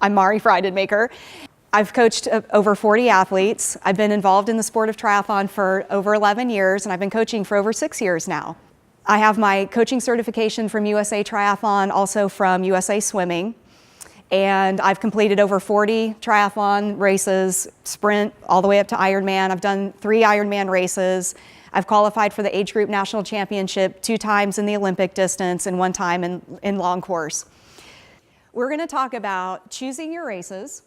I'm Mari Friedenmaker. I've coached over 40 athletes. I've been involved in the sport of triathlon for over 11 years, and I've been coaching for over 6 years now. I have my coaching certification from USA Triathlon, also from USA Swimming, and I've completed over 40 triathlon races, sprint, all the way up to Ironman. I've done 3 Ironman races. I've qualified for the age group national championship 2 times in the Olympic distance and 1 time in long course. We're going to talk about choosing your races,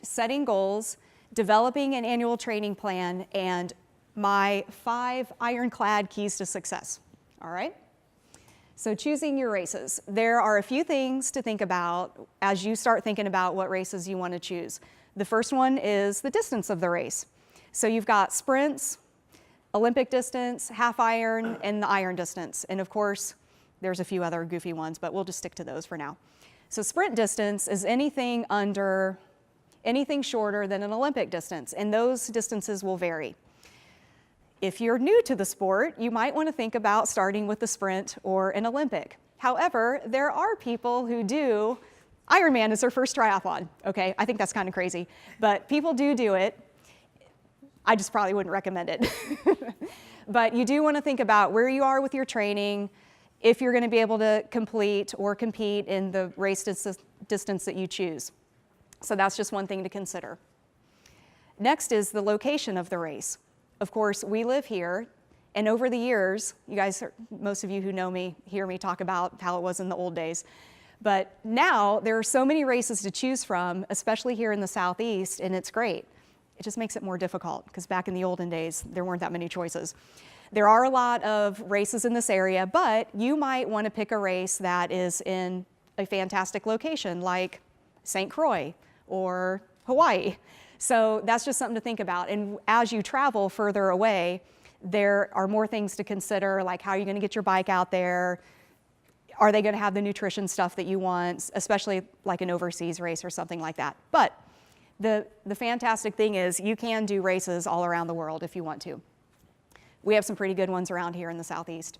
setting goals, developing an annual training plan, and my 5 ironclad keys to success. All right? So choosing your races. There are a few things to think about as you start thinking about what races you want to choose. The first one is the distance of the race. So you've got sprints, Olympic distance, half iron, and the iron distance. And of course, there's a few other goofy ones, but we'll just stick to those for now. So sprint distance is anything shorter than an Olympic distance, and those distances will vary. If you're new to the sport, you might want to think about starting with the sprint or an Olympic. However, there are people who do Ironman as their first triathlon. Okay, I think that's kind of crazy, but people do it. I just probably wouldn't recommend it. But you do want to think about where you are with your training, if you're going to be able to complete or compete in the race distance that you choose. So that's just one thing to consider. Next is the location of the race. Of course, we live here, and over the years, you guys, most of you who know me, hear me talk about how it was in the old days. But now there are so many races to choose from, especially here in the Southeast, and it's great. It just makes it more difficult because back in the olden days, there weren't that many choices. There are a lot of races in this area, but you might want to pick a race that is in a fantastic location like St. Croix or Hawaii. So that's just something to think about. And as you travel further away, there are more things to consider, like how are you going to get your bike out there? Are they going to have the nutrition stuff that you want, especially like an overseas race or something like that? But the fantastic thing is you can do races all around the world if you want to. We have some pretty good ones around here in the Southeast.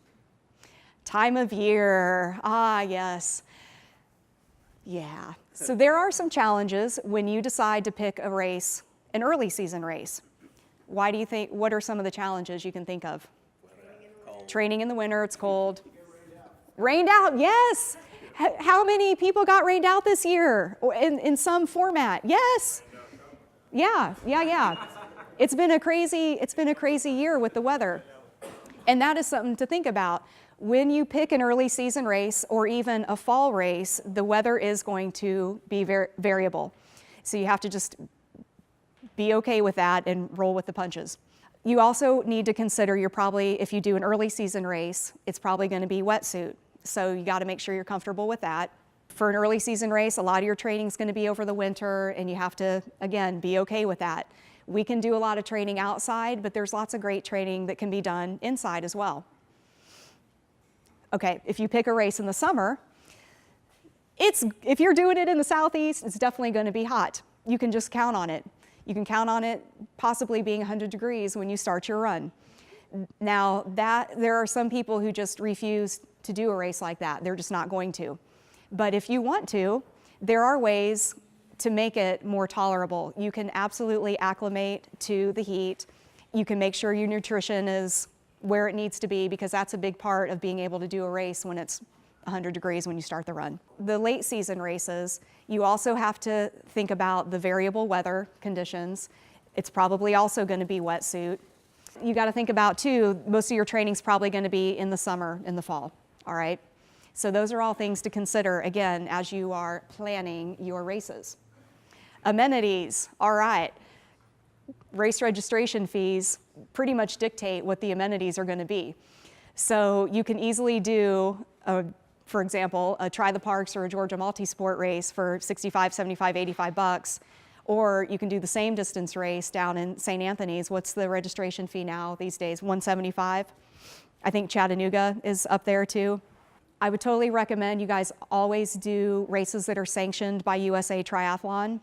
Time of year, yes. Yeah, so there are some challenges when you decide to pick a race, an early season race. Why do you think, what are some of the challenges you can think of? Training in the winter, it's cold. Rained out, yes. How many people got rained out this year in some format? Yes. Yeah. It's been a crazy year with the weather. And that is something to think about. When you pick an early season race or even a fall race, the weather is going to be variable. So you have to just be okay with that and roll with the punches. You also need to consider if you do an early season race, it's probably going to be wetsuit. So you got to make sure you're comfortable with that. For an early season race, a lot of your training is going to be over the winter, and you have to, again, be okay with that. We can do a lot of training outside, but there's lots of great training that can be done inside as well. Okay, if you pick a race in the summer, if you're doing it in the Southeast, it's definitely going to be hot. You can just count on it. You can count on it possibly being 100 degrees when you start your run. Now, there are some people who just refuse to do a race like that. They're just not going to. But if you want to, there are ways to make it more tolerable. You can absolutely acclimate to the heat. You can make sure your nutrition is where it needs to be, because that's a big part of being able to do a race when it's 100 degrees when you start the run. The late season races, you also have to think about the variable weather conditions. It's probably also going to be wetsuit. You got to think about too, most of your training's probably going to be in the summer, in the fall, all right? So those are all things to consider, again, as you are planning your races. Amenities, all right. Race registration fees pretty much dictate what the amenities are going to be. So you can easily do, for example, a Try the Parks or a Georgia multi-sport race for $65, $75, $85, or you can do the same distance race down in St. Anthony's. What's the registration fee now these days? $175? I think Chattanooga is up there too. I would totally recommend you guys always do races that are sanctioned by USA Triathlon.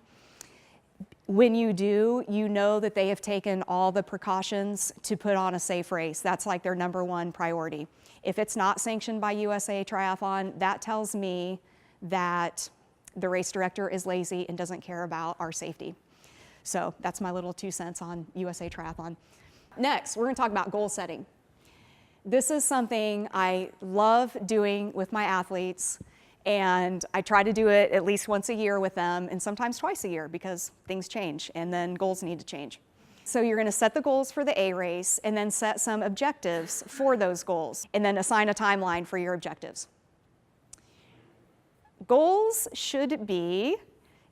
When you do, you know that they have taken all the precautions to put on a safe race. That's like their #1 priority. If it's not sanctioned by USA Triathlon, that tells me that the race director is lazy and doesn't care about our safety. So that's my little 2 cents on USA Triathlon. Next, we're going to talk about goal setting. This is something I love doing with my athletes, and I try to do it at least once a year with them, and sometimes twice a year because things change and then goals need to change. So you're going to set the goals for the A race and then set some objectives for those goals and then assign a timeline for your objectives. Goals should be,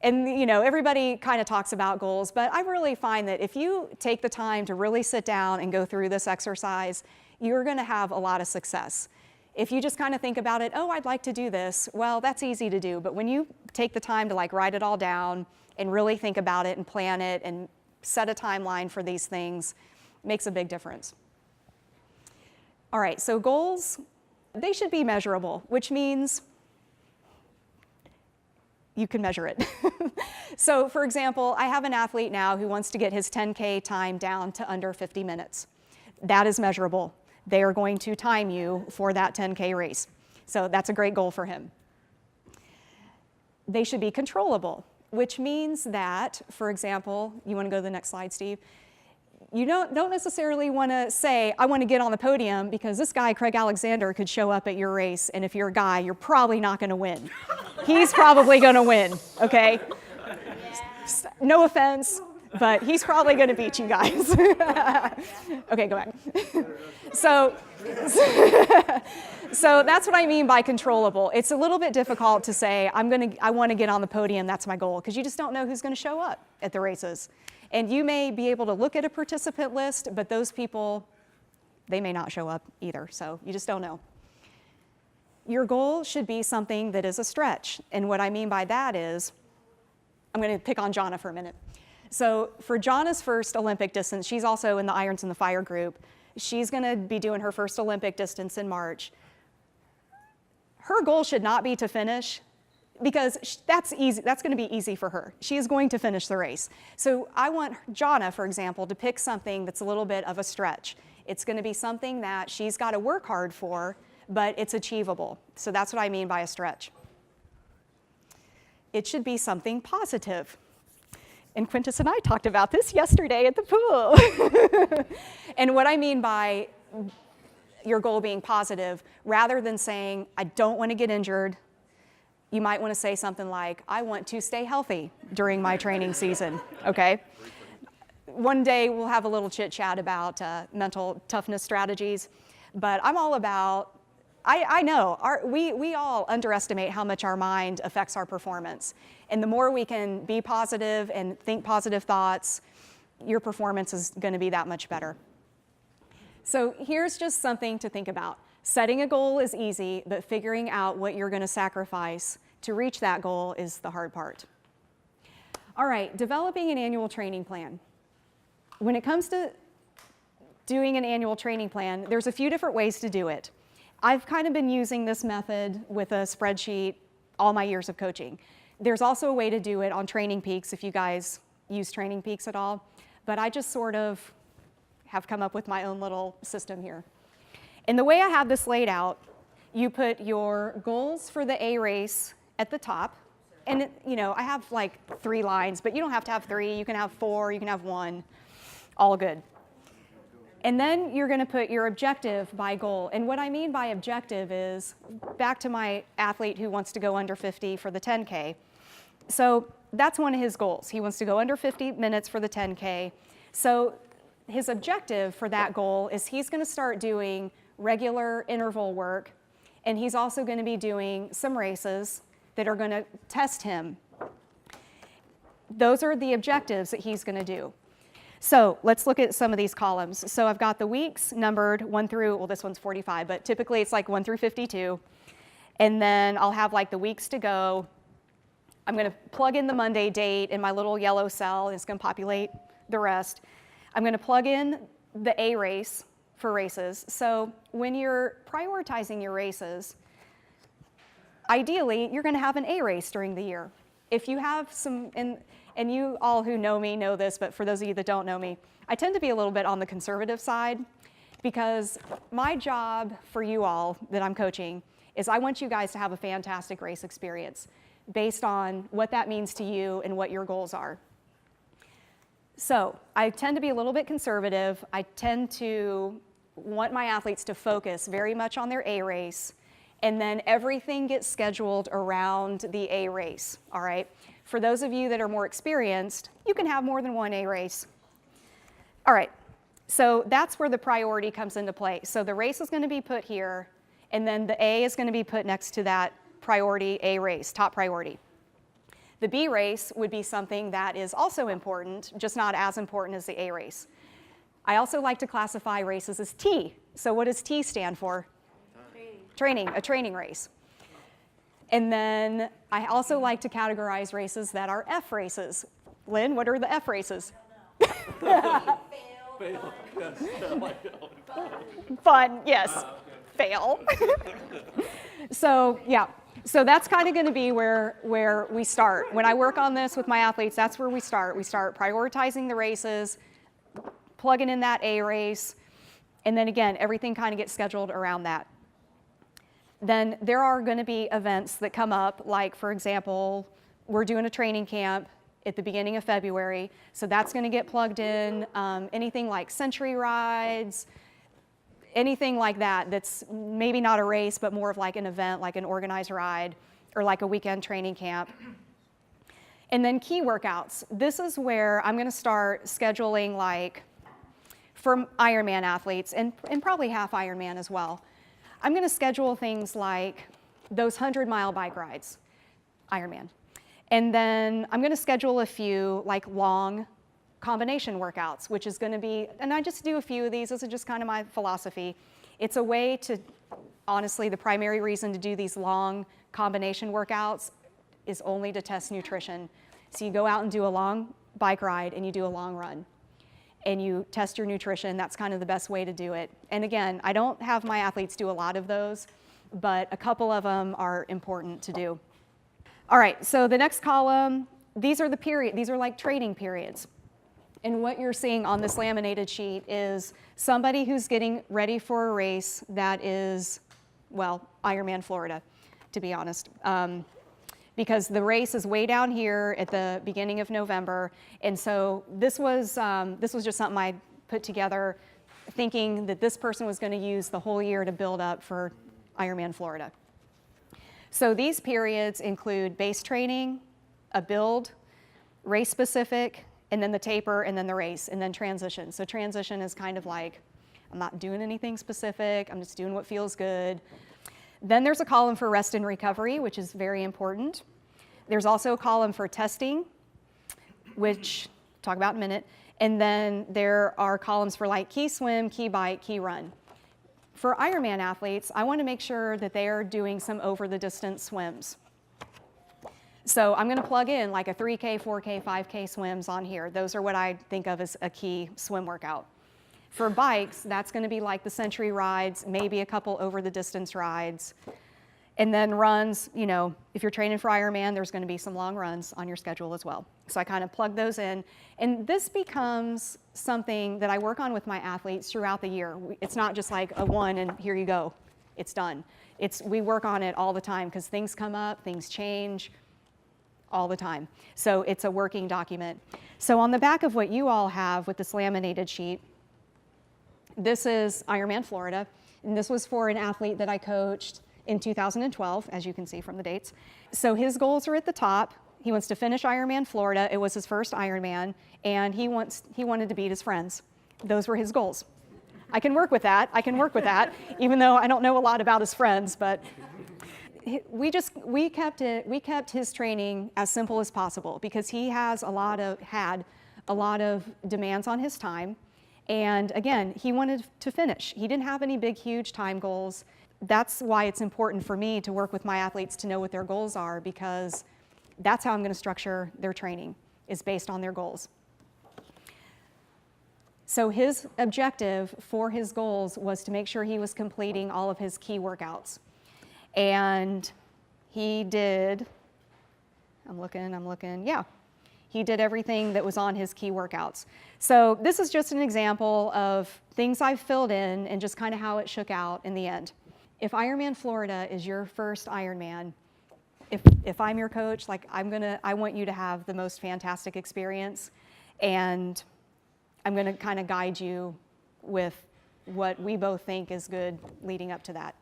and everybody kind of talks about goals, but I really find that if you take the time to really sit down and go through this exercise, you're going to have a lot of success. If you just kind of think about it, oh, I'd like to do this, well, that's easy to do. But when you take the time to write it all down and really think about it and plan it and set a timeline for these things, it makes a big difference. All right, so goals, they should be measurable, which means you can measure it. So for example, I have an athlete now who wants to get his 10K time down to under 50 minutes. That is measurable. They are going to time you for that 10K race. So that's a great goal for him. They should be controllable, which means that, for example, you want to go to the next slide, Steve? You don't necessarily want to say, I want to get on the podium because this guy, Craig Alexander, could show up at your race, and if you're a guy, you're probably not going to win. He's probably going to win, okay? No offense, but he's probably going to beat you guys. Okay, go back. So that's what I mean by controllable. It's a little bit difficult to say, I want to get on the podium, that's my goal, because you just don't know who's going to show up at the races. And you may be able to look at a participant list, but those people, they may not show up either, so you just don't know. Your goal should be something that is a stretch, and what I mean by that is, I'm going to pick on Jonna for a minute. So for Jonna's first Olympic distance, she's also in the Irons in the Fire group. She's going to be doing her first Olympic distance in March. Her goal should not be to finish, because that's easy. That's going to be easy for her. She is going to finish the race. So I want Jonna, for example, to pick something that's a little bit of a stretch. It's going to be something that she's got to work hard for, but it's achievable. So that's what I mean by a stretch. It should be something positive. And Quintus and I talked about this yesterday at the pool. And what I mean by your goal being positive, rather than saying, I don't want to get injured, you might want to say something like, I want to stay healthy during my training season, okay? One day we'll have a little chit chat about mental toughness strategies, but I'm all about, I know, we all underestimate how much our mind affects our performance. And the more we can be positive and think positive thoughts, your performance is going to be that much better. So here's just something to think about. Setting a goal is easy, but figuring out what you're going to sacrifice to reach that goal is the hard part. All right, developing an annual training plan. When it comes to doing an annual training plan, there's a few different ways to do it. I've kind of been using this method with a spreadsheet all my years of coaching. There's also a way to do it on Training Peaks if you guys use Training Peaks at all, but I just sort of have come up with my own little system here. And the way I have this laid out, you put your goals for the A race at the top. And I have like 3 lines, but you don't have to have 3. You can have 4, you can have 1, all good. And then you're going to put your objective by goal. And what I mean by objective is, back to my athlete who wants to go under 50 for the 10K. So that's one of his goals. He wants to go under 50 minutes for the 10K. So his objective for that goal is he's going to start doing regular interval work, and he's also going to be doing some races that are going to test him. Those are the objectives that he's going to do. So let's look at some of these columns. So I've got the weeks numbered 1 through, well, this one's 45, but typically it's like 1 through 52. And then I'll have like the weeks to go. I'm going to plug in the Monday date in my little yellow cell, and it's going to populate the rest. I'm going to plug in the A race for races. So when you're prioritizing your races, ideally, you're going to have an A race during the year. If you have some, and you all who know me know this, but for those of you that don't know me, I tend to be a little bit on the conservative side, because my job for you all that I'm coaching is I want you guys to have a fantastic race experience. based on what that means to you and what your goals are. So I tend to be a little bit conservative. I tend to want my athletes to focus very much on their A race, and then everything gets scheduled around the A race, all right? For those of you that are more experienced, you can have more than one A race. All right, so that's where the priority comes into play. So the race is going to be put here, and then the A is going to be put next to that priority A race, top priority. The B race would be something that is also important, just not as important as the A race. I also like to classify races as T. So what does T stand for? Training, a training race. And then I also like to categorize races that are F races. Lynn, what are the F races? Fail. Fun, yes. Fail. So yeah, so that's kind of going to be where we start. When I work on this with my athletes, that's where we start. We start prioritizing the races, plugging in that A race, and then again, everything kind of gets scheduled around that. Then there are going to be events that come up, like for example, we're doing a training camp at the beginning of February, so that's going to get plugged in. Anything like century rides, anything like that that's maybe not a race, but more of like an event, like an organized ride, or like a weekend training camp. And then key workouts. This is where I'm going to start scheduling, like for Ironman athletes, and probably half Ironman as well. I'm going to schedule things like those 100-mile bike rides, Ironman. And then I'm going to schedule a few like long combination workouts, which is going to be, and I just do a few of these. This is just kind of my philosophy. It's a way to, honestly, the primary reason to do these long combination workouts is only to test nutrition. So you go out and do a long bike ride and you do a long run, and you test your nutrition. That's kind of the best way to do it. And again, I don't have my athletes do a lot of those, but a couple of them are important to do. All right, so the next column, these are like training periods. And what you're seeing on this laminated sheet is somebody who's getting ready for a race that is, well, Ironman Florida, to be honest. Because the race is way down here at the beginning of November. And so this was just something I put together thinking that this person was going to use the whole year to build up for Ironman Florida. So these periods include base training, a build, race specific, and then the taper, and then the race, and then transition. So transition is kind of like, I'm not doing anything specific, I'm just doing what feels good. Then there's a column for rest and recovery, which is very important. There's also a column for testing, which I'll talk about in a minute. And then there are columns for like key swim, key bike, key run. For Ironman athletes, I want to make sure that they are doing some over the distance swims. So I'm going to plug in like a 3K, 4K, 5K swims on here. Those are what I think of as a key swim workout. For bikes, that's going to be like the century rides, maybe a couple over the distance rides. And then runs, you know, if you're training for Ironman, there's going to be some long runs on your schedule as well. So I kind of plug those in. And this becomes something that I work on with my athletes throughout the year. It's not just like a one and here you go, it's done. We work on it all the time because things come up, things change all the time. So it's a working document. So on the back of what you all have with this laminated sheet, this is Ironman Florida, and this was for an athlete that I coached in 2012, as you can see from the dates. So his goals are at the top. He wants to finish Ironman Florida. It was his first Ironman, and he wanted to beat his friends. Those were his goals. I can work with that. Even though I don't know a lot about his friends, but we kept his training as simple as possible because he had a lot of demands on his time. And again, he wanted to finish. He didn't have any big, huge time goals. That's why it's important for me to work with my athletes to know what their goals are, because that's how I'm going to structure their training, is based on their goals. So his objective for his goals was to make sure he was completing all of his key workouts. And he did, I'm looking, yeah. He did everything that was on his key workouts. So this is just an example of things I've filled in and just kind of how it shook out in the end. If Ironman Florida is your first Ironman, if I'm your coach, like I want you to have the most fantastic experience, and I'm gonna kind of guide you with what we both think is good leading up to that.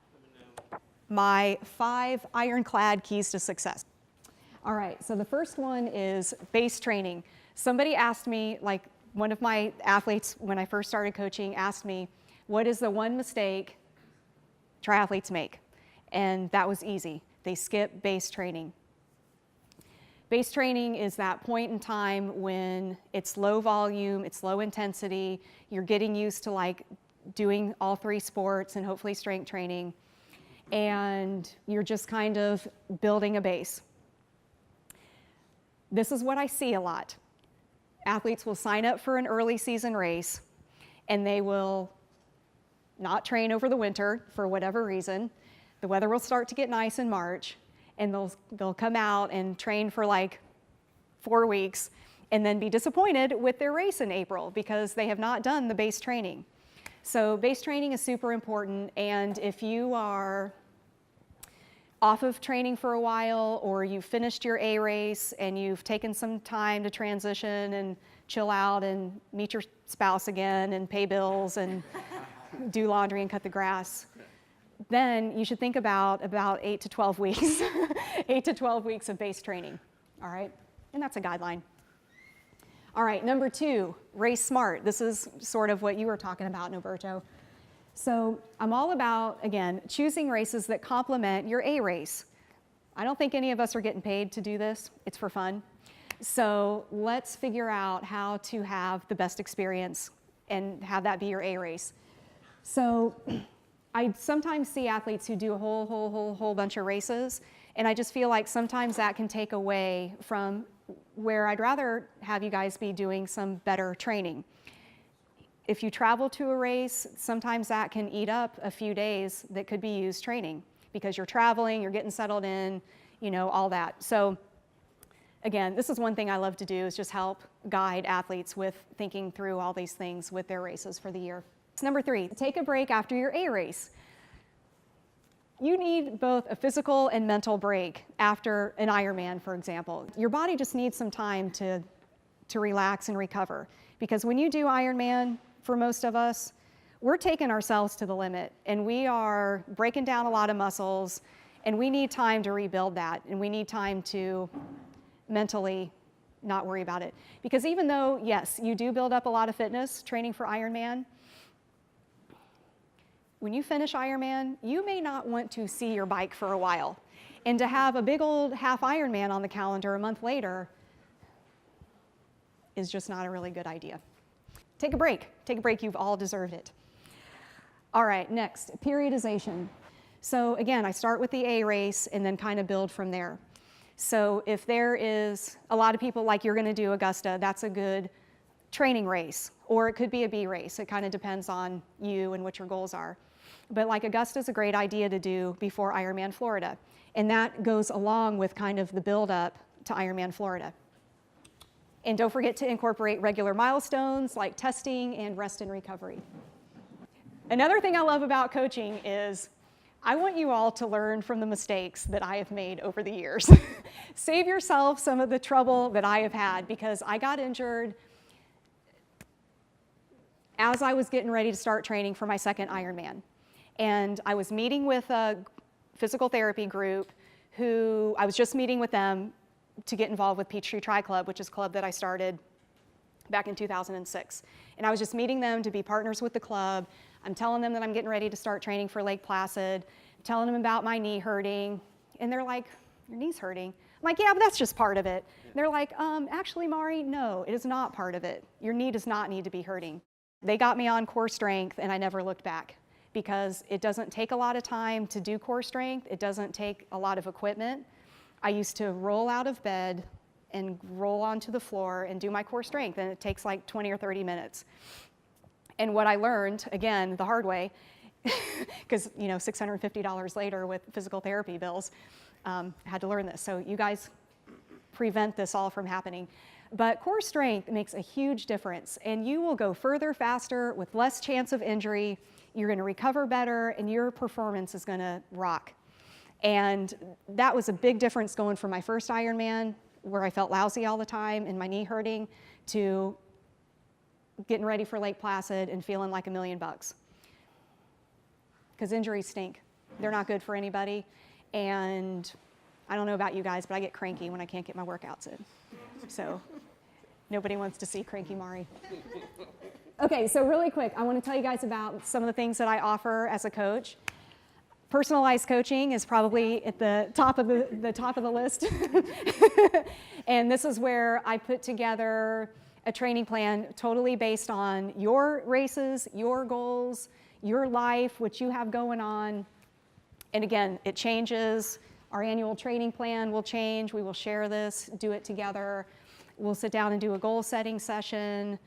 My 5 ironclad keys to success. All right, so the first one is base training. Somebody asked me, like one of my athletes when I first started coaching asked me, what is the one mistake triathletes make? And that was easy. They skip base training. Base training is that point in time when it's low volume, it's low intensity, you're getting used to like doing all 3 sports and hopefully strength training, and you're just kind of building a base. This is what I see a lot. Athletes will sign up for an early season race and they will not train over the winter for whatever reason. The weather will start to get nice in March, and they'll come out and train for like 4 weeks and then be disappointed with their race in April because they have not done the base training. So base training is super important, and if you are off of training for a while, or you finished your A race and you've taken some time to transition and chill out and meet your spouse again and pay bills and do laundry and cut the grass, then you should think about 8 to 12 weeks, 8 to 12 weeks of base training, all right? And that's a guideline. All right, number 2, race smart. This is sort of what you were talking about, Noberto. So I'm all about, again, choosing races that complement your A race. I don't think any of us are getting paid to do this. It's for fun. So let's figure out how to have the best experience and have that be your A race. So I sometimes see athletes who do a whole bunch of races, and I just feel like sometimes that can take away from where I'd rather have you guys be doing some better training. If you travel to a race, sometimes that can eat up a few days that could be used training because you're traveling, you're getting settled in, you know, all that. So again, this is one thing I love to do, is just help guide athletes with thinking through all these things with their races for the year. Number 3, take a break after your A race. You need both a physical and mental break after an Ironman, for example. Your body just needs some time to relax and recover, because when you do Ironman, for most of us, we're taking ourselves to the limit, and we are breaking down a lot of muscles, and we need time to rebuild that, and we need time to mentally not worry about it. Because even though, yes, you do build up a lot of fitness training for Ironman, when you finish Ironman, you may not want to see your bike for a while. And to have a big old half Ironman on the calendar a month later is just not a really good idea. Take a break. Take a break. You've all deserved it. All right, next, periodization. So again, I start with the A race and then kind of build from there. So if there is a lot of people, like you're going to do Augusta, that's a good training race, or it could be a B race. It kind of depends on you and what your goals are. But like Augusta is a great idea to do before Ironman Florida, and that goes along with kind of the build up to Ironman Florida. And don't forget to incorporate regular milestones like testing and rest and recovery. Another thing I love about coaching is I want you all to learn from the mistakes that I have made over the years. Save yourself some of the trouble that I have had, because I got injured as I was getting ready to start training for my second Ironman. And I was meeting with a physical therapy group who I was just meeting with them to get involved with Peachtree Tri Club, which is a club that I started back in 2006. And I was just meeting them to be partners with the club. I'm telling them that I'm getting ready to start training for Lake Placid, telling them about my knee hurting. And they're like, your knee's hurting? I'm like, yeah, but that's just part of it. And they're like, actually, Mari, no, it is not part of it. Your knee does not need to be hurting. They got me on core strength, and I never looked back, because it doesn't take a lot of time to do core strength. It doesn't take a lot of equipment. I used to roll out of bed and roll onto the floor and do my core strength, and it takes like 20 or 30 minutes. And what I learned, again, the hard way, because you know, $650 later with physical therapy bills, I had to learn this. So you guys prevent this all from happening. But core strength makes a huge difference, and you will go further faster with less chance of injury. You're going to recover better, and your performance is going to rock. And that was a big difference going from my first Ironman, where I felt lousy all the time and my knee hurting, to getting ready for Lake Placid and feeling like $1 million. Because injuries stink. They're not good for anybody. And I don't know about you guys, but I get cranky when I can't get my workouts in. So nobody wants to see cranky Mari. Okay, so really quick, I want to tell you guys about some of the things that I offer as a coach. Personalized coaching is probably at the top of the list. And this is where I put together a training plan totally based on your races, your goals, your life, what you have going on. And again, it changes. Our annual training plan will change. We will share this, do it together. We'll sit down and do a goal setting session.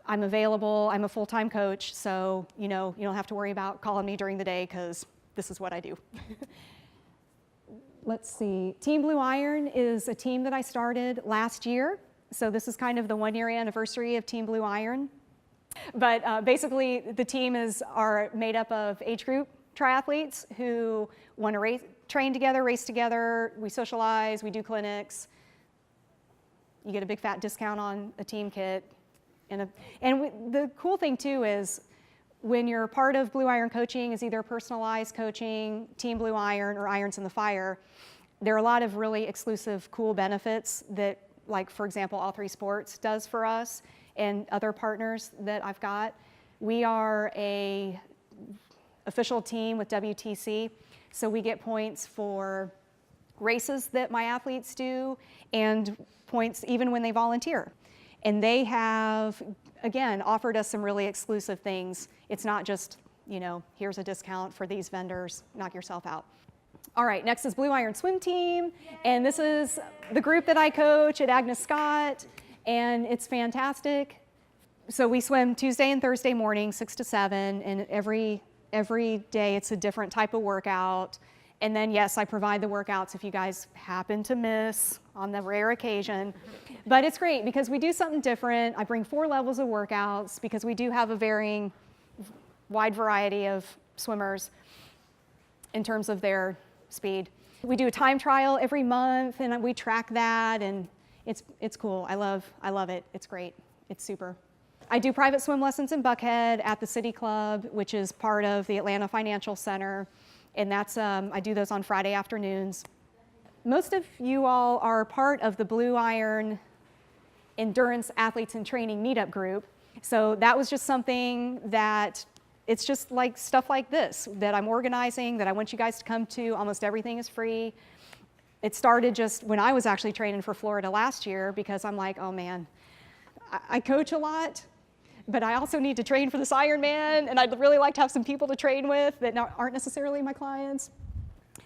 I'm available. I'm a full-time coach, so you don't have to worry about calling me during the day, because this is what I do. Let's see. Team Blue Iron is a team that I started last year. So this is kind of the 1-year anniversary of Team Blue Iron. But basically, the team are made up of age group triathletes who want to train together, race together. We socialize, we do clinics. You get a big fat discount on a team kit. The cool thing too is, when you're part of Blue Iron Coaching, is either personalized coaching, Team Blue Iron, or Irons in the Fire, there are a lot of really exclusive, cool benefits that, like, for example, All 3 Sports does for us and other partners that I've got. We are a official team with WTC, so we get points for races that my athletes do and points even when they volunteer. And they have, again, offered us some really exclusive things. It's not just, here's a discount for these vendors, knock yourself out. All right, next is Blue Iron Swim Team. And this is the group that I coach at Agnes Scott, and it's fantastic. So we swim Tuesday and Thursday morning, 6 to 7, and every day it's a different type of workout. And then, yes, I provide the workouts if you guys happen to miss on the rare occasion. But it's great because we do something different. I bring 4 levels of workouts because we do have a varying, wide variety of swimmers in terms of their speed. We do a time trial every month, and we track that, and it's cool. I love it. It's great. It's super. I do private swim lessons in Buckhead at the City Club, which is part of the Atlanta Financial Center. And that's, I do those on Friday afternoons. Most of you all are part of the Blue Iron Endurance Athletes and Training Meetup group. So that was just something that, it's just like stuff like this that I'm organizing, that I want you guys to come to. Almost everything is free. It started just when I was actually training for Florida last year, because I'm like, oh man, I coach a lot, but I also need to train for this Ironman, and I'd really like to have some people to train with that aren't necessarily my clients.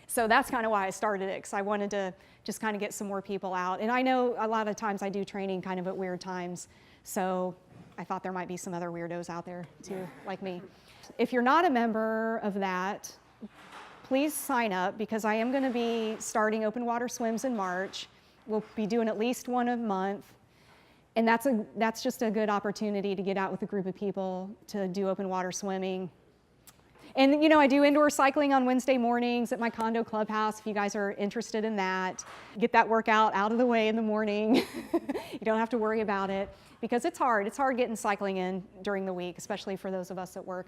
So that's kind of why I started it, because I wanted to just kind of get some more people out. And I know a lot of times I do training kind of at weird times, so I thought there might be some other weirdos out there too, like me. If you're not a member of that, please sign up, because I am going to be starting open water swims in March. We'll be doing at least one a month. And that's just a good opportunity to get out with a group of people to do open water swimming. And I do indoor cycling on Wednesday mornings at my condo clubhouse if you guys are interested in that. Get that workout out of the way in the morning. You don't have to worry about it, because it's hard. It's hard getting cycling in during the week, especially for those of us at work.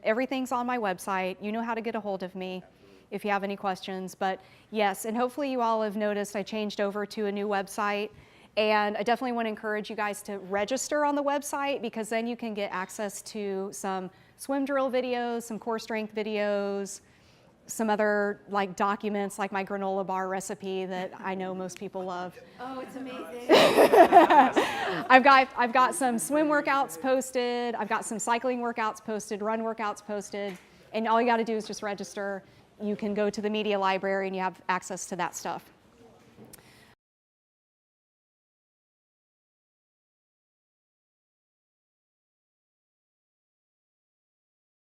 Everything's on my website. You know how to get a hold of me if you have any questions. But yes, and hopefully you all have noticed I changed over to a new website. And I definitely want to encourage you guys to register on the website, because then you can get access to some swim drill videos, some core strength videos, some other documents like my granola bar recipe that I know most people love. Oh, it's amazing. I've got some swim workouts posted. I've got some cycling workouts posted, run workouts posted. And all you got to do is just register. You can go to the media library and you have access to that stuff.